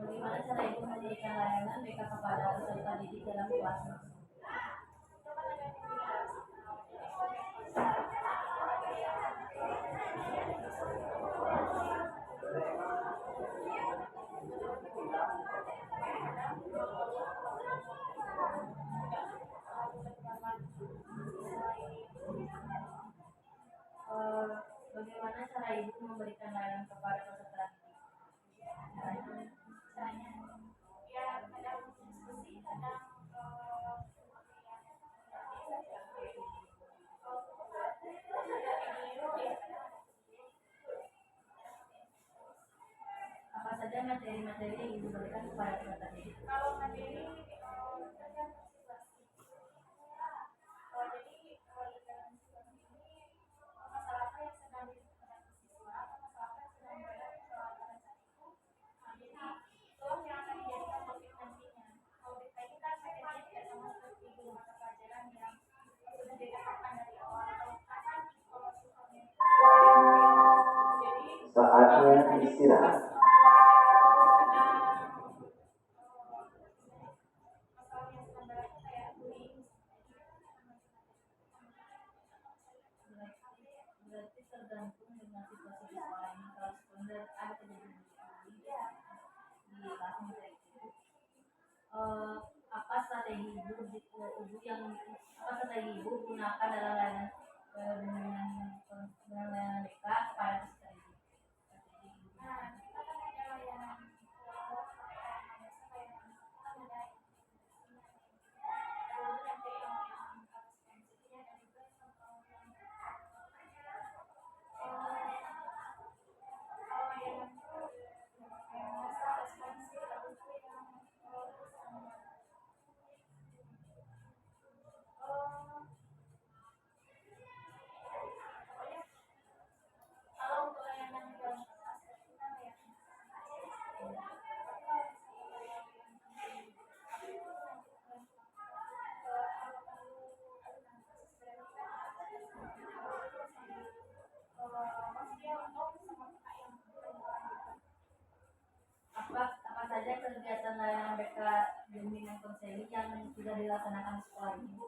Bagaimana cara ibu memberikan layanan BK kepada peserta didik dalam kelas? Bagaimana cara ibu memberikan layanan kepada peserta didik? Apa saja materi-materi yang ibu berikan kepada peserta didik? Kalau materi saatnya istirahat. Berarti tergantung dengan situasi di sekolah ini. Kalau sekolah ada kejadian di kelas materi itu, apa strategi ibu gunakan dalam layanan dengan layanan BK kepada peserta didik? Apa saja kegiatan layanan BK bimbingan konseling yang sudah dilaksanakan di sekolah ini?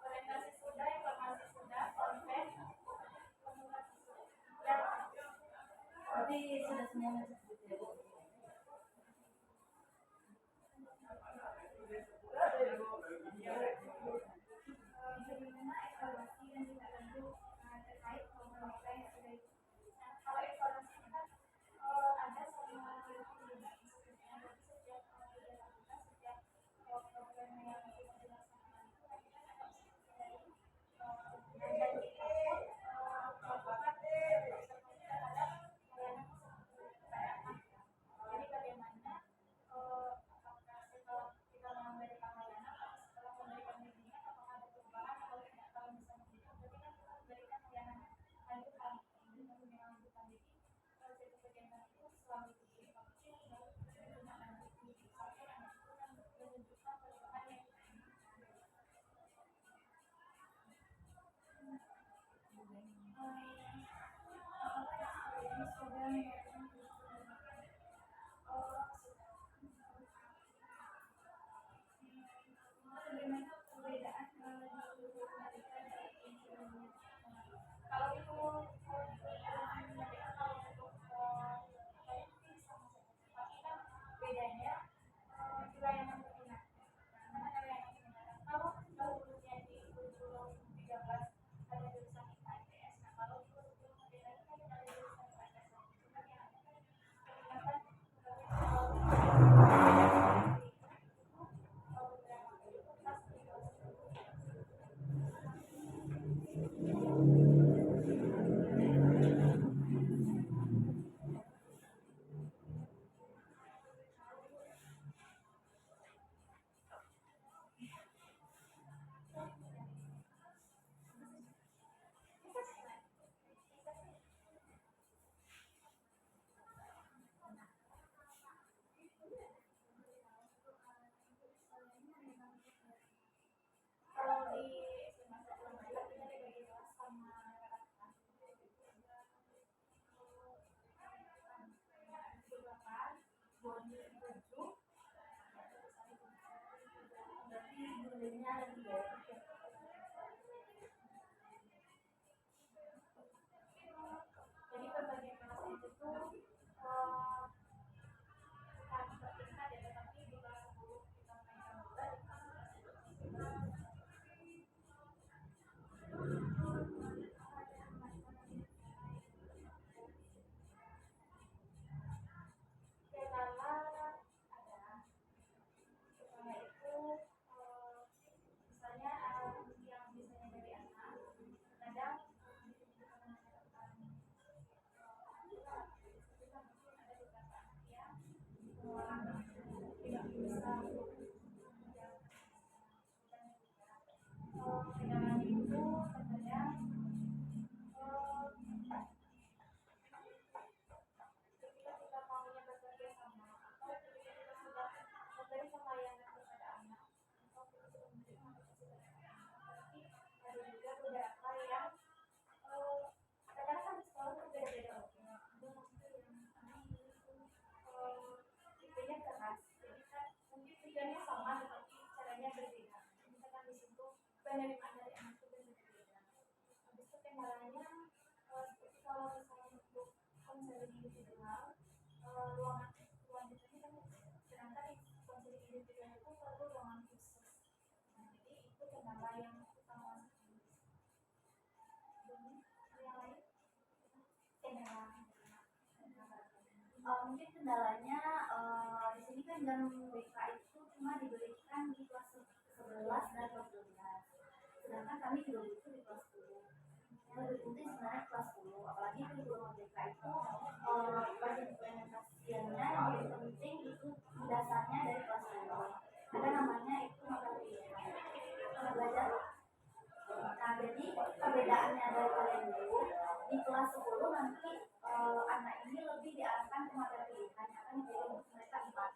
Orientasi sudah, informasi sudah, konten, tapi sudah semuanya seperti itu. Mungkin kendalanya di sini kan jam BK itu cuma diberikan di kelas 11 dan 12. Sedangkan kami juga butuh di kelas 10. Yang lebih penting sebenarnya kelas 10, apalagi kurikulum BK itu bagian implementasinya yang lebih penting itu dasarnya dari kelas 10. Ada namanya itu materi belajar. Nah, jadi perbedaannya dari kalian dulu di kelas 10 nanti anak ini lebih diarahkan ke materi pilihan, akan jadi untuk mereka empat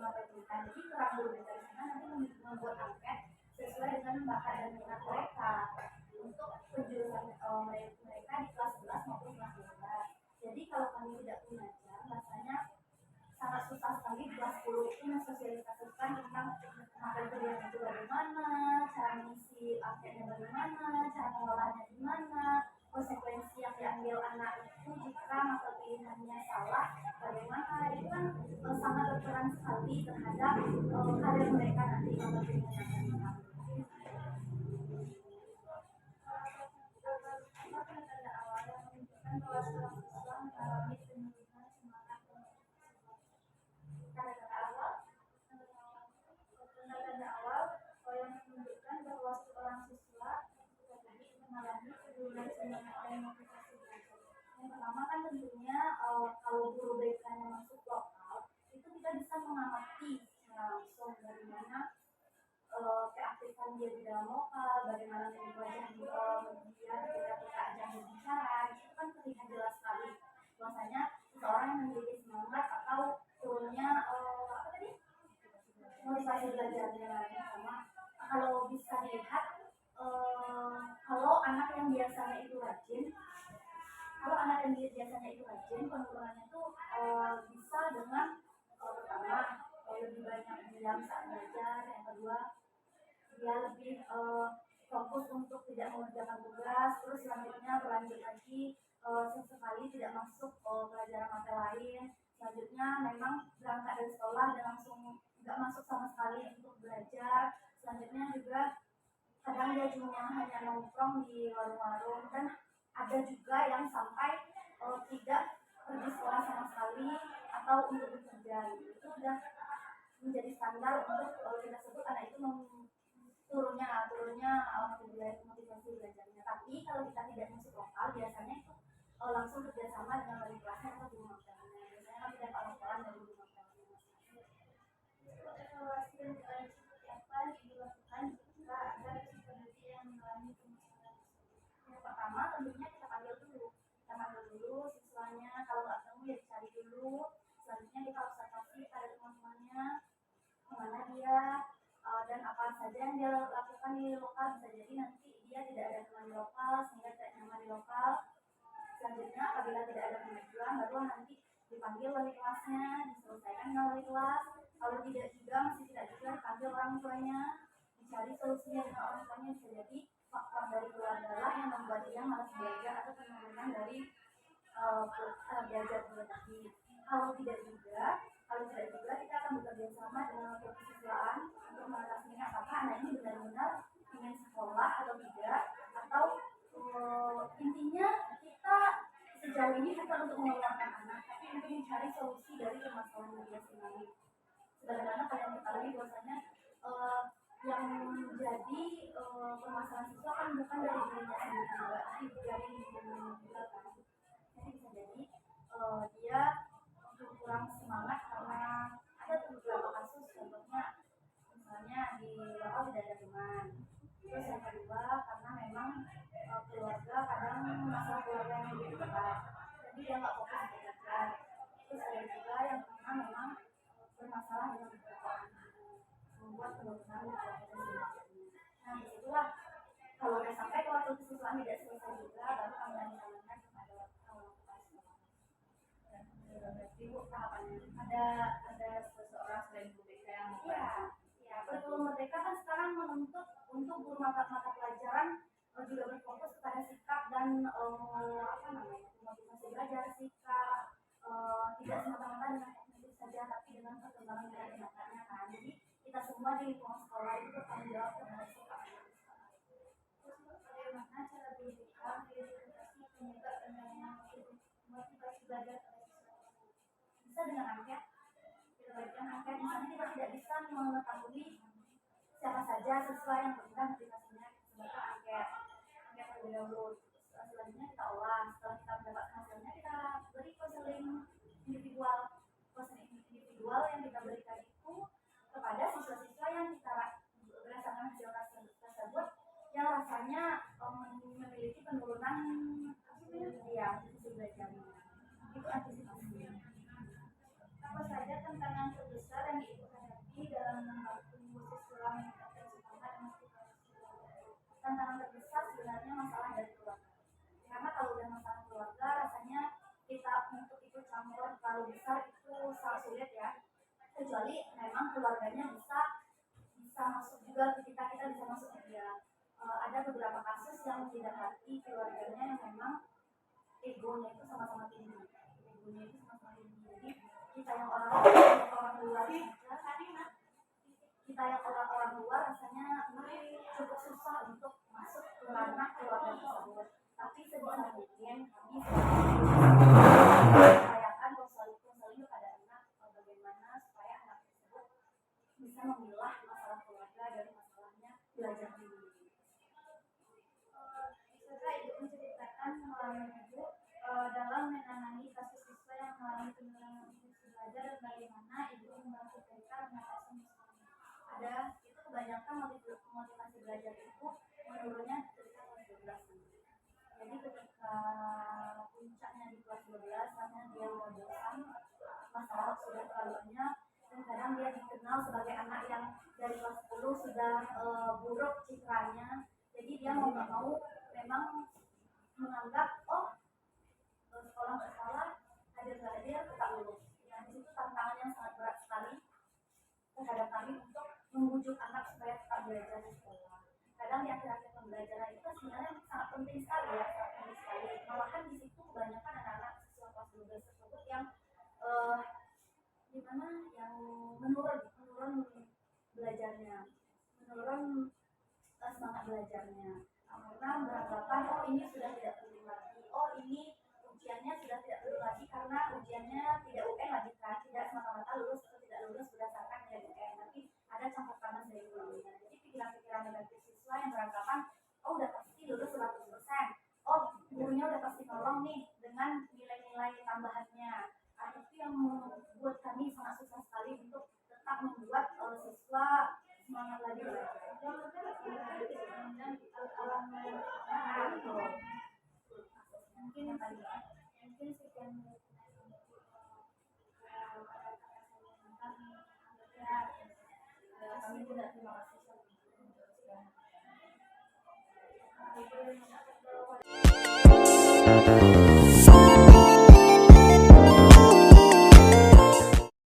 materi pilihan. Jadi kurang dulu dari sana nanti membuat angket sesuai dengan bakat dan minat mereka untuk penjurusan mereka di kelas 11 maupun kelas 12. Jadi kalau kami tidak punya jam, rasanya sangat susah sekali di kelas 10 itu mensosialisasikan tentang materi pilihan itu bagaimana, cara mengisi anketnya bagaimana, cara pengolahannya gimana, konsekuensi yang diambil anak itu jika mata pilihannya salah bagaimana. Itu kan sangat berperan sekali terhadap karir mereka nanti mata pilihan yang akan diambil. Tanda awal yang menunjukkan bahwa seorang siswa mengalami penurunan semangat tanda awal yang menunjukkan bahwa seorang siswa mengalami penurunan semangat dan motivasi belajar. Yang pertama kan tentunya kalau guru BK-nya masuk lokal, itu kita bisa mengamati secara langsung bagaimana keaktifan dia di dalam lokal, bagaimana wajah dia ketika kita ajak berbicara, itu kan terlihat jelas sekali bahwasanya seseorang yang memiliki semangat atau turunnya motivasi belajarnya. Sama kalau bisa dilihat kalau anak yang biasanya itu rajin diam saat belajar. Yang kedua, dia lebih fokus untuk tidak mengerjakan tugas. Terus selanjutnya berlanjut lagi sesekali tidak masuk pelajaran mata lain. Selanjutnya memang berangkat dari sekolah dan langsung nggak masuk sama sekali untuk belajar. Selanjutnya juga kadang dia cuma hanya nongkrong di warung-warung, dan ada juga yang sampai tidak pergi sekolah sama sekali atau untuk bekerja. Itu sudah menjadi standar untuk kita sebut anak itu turunnya motivasi belajarnya. Tapi kalau kita tidak masuk lokal, biasanya itu langsung kerjasama dengan wali kelasnya atau guru magang. Biasanya kan tidak laporan dari guru magang. Evaluasi dan koreksi seperti apa yang dilakukan jika ada peneliti yang mengalami permasalahan tersebut. Yang pertama, tentunya kita panggil dulu siswanya. Kalau nggak ketemu ya dicari dulu. Selanjutnya kita observasi pada teman-temannya, kemana dia dan apa saja yang dia lakukan di lokal. Bisa jadi nanti dia tidak ada teman di lokal sehingga tidak nyaman di lokal. Selanjutnya apabila tidak ada kemajuan, baru nanti dipanggil wali kelasnya, diselesaikan dengan wali kelas. Kalau tidak juga, masih tidak juga, dipanggil orang tuanya, dicari solusinya dengan orang tuanya. Bisa jadi faktor dari keluarga lah yang membuat dia malas belajar atau penurunan dari belajar tadi. Kalau tidak juga kita akan bekerja sama dengan kesiswaan untuk mengatasinya, apakah anak ini benar-benar ingin sekolah atau tidak, atau intinya kita sejauh ini bukan untuk mengeluarkan anak, tapi untuk mencari solusi dari permasalahan dia sendiri. Sebagaimana kalian ketahui bahwasanya yang menjadi permasalahan siswa kan bukan dari dirinya sendiri juga, tapi dari lingkungan juga kan. Jadi bisa jadi dia kurang semangat karena ada beberapa kasus, contohnya misalnya di lokal tidak ada teman. Terus yang kedua, karena memang keluarga kadang masalah keluarga yang lebih berat, jadi dia nggak fokus belajar. Terus ada juga yang karena memang bermasalah dengan kejiwaan, membuat penurunan belajarnya. Nah disitulah kalau udah sampai ke waktu kesiswaan tidak selesai juga, baru kami menyarankan kepada ada seseorang selain Bu Deka yang kurikulum Merdeka kan sekarang menuntut untuk guru mata pelajaran juga berfokus kepada sikap dan motivasi belajar, sikap tidak semata-mata dengan teknik saja, tapi dengan perkembangan dari matanya kan. Jadi kita semua di lingkungan sekolah itu bertanggung jawab terhadap sikap. Terus bagaimana cara pendidikan mengidentifikasi penyebab dan motivasi belajar bisa dengan angket. Kita berikan angket, misalnya kita tidak bisa mengetahui siapa saja siswa yang berikan motivasinya, sebagai angket terlebih dahulu. Selanjutnya kita olah. Setelah kita mendapatkan hasilnya, kita beri konseling individual yang kita berikan itu kepada siswa-siswa yang kita berdasarkan hasil tersebut yang rasanya memiliki penurunan sisi belajarnya. Itu antisipasinya. Apa saja tantangan terbesar yang ibu hadapi dalam membantu siswa meningkatkan semangat dan motivasi? Tantangan terbesar sebenarnya masalah dari keluarga. Karena kalau udah masalah keluarga, rasanya kita untuk ikut campur terlalu besar itu sangat sulit ya. Kecuali memang keluarganya bisa masuk juga ke kita bisa masuk ke dia. Ada beberapa kasus yang didapati keluarganya yang memang egonya itu sama-sama tinggi. Jadi kita yang orang luar rasanya cukup susah untuk masuk ke ranah keluarga tersebut. Tapi sebisa mungkin kami upayakan konseling kepada anak bagaimana supaya anak tersebut bisa memilah masalah keluarga dari masalahnya belajar sendiri. Bisa Ibu menceritakan pengalaman Ibu dalam menangani kasus siswa yang mengalami penurunan motivasi belajar dan bagaimana Ibu membantu mereka mengatasi masalahnya? Ada, itu kebanyakan motivasi belajar itu menurunnya ketika kelas 12. Jadi ketika puncaknya di kelas 12, karena dia udah bosan, masalah sudah terlalu banyak, dan kadang dia dikenal sebagai anak yang dari kelas 10 sudah buruk citranya. Jadi dia mau nggak mau memang menganggap sekolah nggak salah, hadir tetap lulus. Nah, itu tantangan yang sangat berat sekali terhadap kami membujuk anak supaya tetap belajar di sekolah. Kadang di akhir-akhir pembelajaran itu sebenarnya sangat penting sekali ya, sangat penting sekali. Malahan di situ kebanyakan anak-anak siswa kelas 12 tersebut yang dimana yang menurun belajarnya, menurun semangat belajarnya, karena beranggapan oh ini sudah tidak penting lagi, oh ini ujiannya sudah tidak penting lagi karena ujiannya tidak UN lagi kan, tidak semata-mata lulus atau tidak lulus berdasarkan nilai UN, tapi ada campur tangan dari gurunya. Jadi pikiran-pikiran negatif siswa yang beranggapan oh udah pasti lulus 100%, oh gurunya udah pasti nolong nih dengan nilai-nilai tambahannya. Itu yang membuat kami sangat susah sekali untuk tetap membuat siswa semangat lagi belajar. Mungkin yang tadi mungkin sekian kami tidak terima kasih.